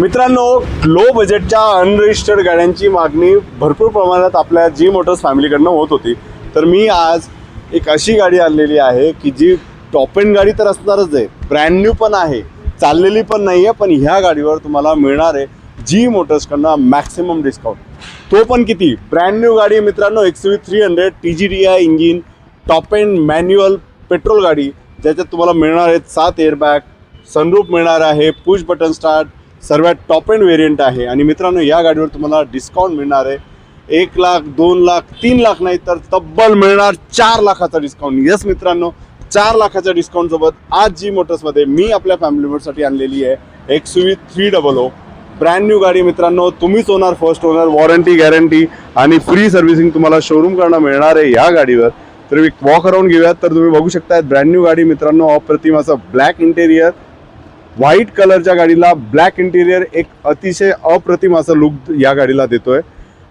मित्रांनो, लो बजेटच्या अनरजिस्टर्ड गाड्यांची मागणी भरपूर प्रमाणात आपल्या जी मोटर्स फॅमिलीकडनं होत होती. तर मी आज एक अशी गाडी आणलेली आहे की जी टॉप एंड गाडी तर असणारच आहे, ब्रँड न्यू पण आहे, चाललेली पण नाही आहे, पण ह्या गाडीवर तुम्हाला मिळणार आहे जी मोटर्सकडनं मॅक्सिमम डिस्काउंट. तो पण किती? ब्रँड न्यू गाडी मित्रांनो, XUV300 TGDI engine, top end manual petrol गाडी, ज्याच्यात तुम्हाला मिळणार आहेत 7 एअरबॅग, सनरूफ मिळणार आहे, पुश बटन स्टार्ट, सर्वात टॉप एंड व्हेरियंट आहे. आणि मित्रांनो, या गाडीवर तुम्हाला डिस्काउंट मिळणार आहे 1 लाख, 2 लाख, 3 लाख नाही तर तब्बल मिळणार 4 लाखाचा डिस्काउंट. यस मित्रांनो, 4 लाखाच्या डिस्काउंटसोबत आज जी मोटर्समध्ये मी आपल्या फॅमिली मेंबरसाठी आणलेली आहे XUV300 ब्रँड न्यू गाडी. मित्रांनो, तुम्हीच होणार फर्स्ट ओनर, वॉरंटी, गॅरंटी आणि फ्री सर्व्हिसिंग तुम्हाला शोरूमकडनं मिळणार आहे या गाडीवर. तर एक वॉक अराउंड घेऊयात. तर तुम्ही बघू शकता ब्रँड न्यू गाडी मित्रांनो, अप्रतिम असं ब्लॅक इंटेरियर, व्हाईट कलरच्या गाडीला ब्लॅक इंटेरियर, एक अतिशय अप्रतिम असं लुक या गाडीला देतोय.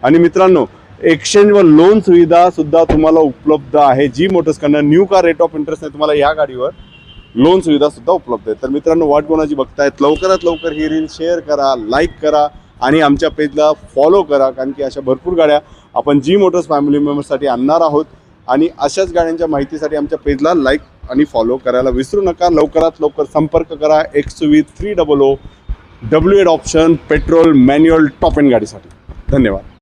आणि मित्रांनो, एक्सचेंज व लोन सुविधा सुद्धा तुम्हाला उपलब्ध आहे जी मोटर्सकडनं. New car rate of interest नाही, तुम्हाला या गाडीवर लोन सुविधा सुद्धा उपलब्ध आहे. तर मित्रांनो, वाट कोणाची बघतायत, लवकरात लवकर ही रील शेअर करा, लाईक करा आणि आमच्या पेजला फॉलो करा, कारण की अशा भरपूर गाड्या आपण जी मोटर्स फॅमिली मेंबर्ससाठी आणणार आहोत. आणि अशाच गाड्यांच्या माहितीसाठी आमच्या पेजला लाईक आणि फॉलो करायला विसरू नका. लवकरात लवकर संपर्क करा XUV300 W8 option petrol manual top end गाडीसाठी. धन्यवाद.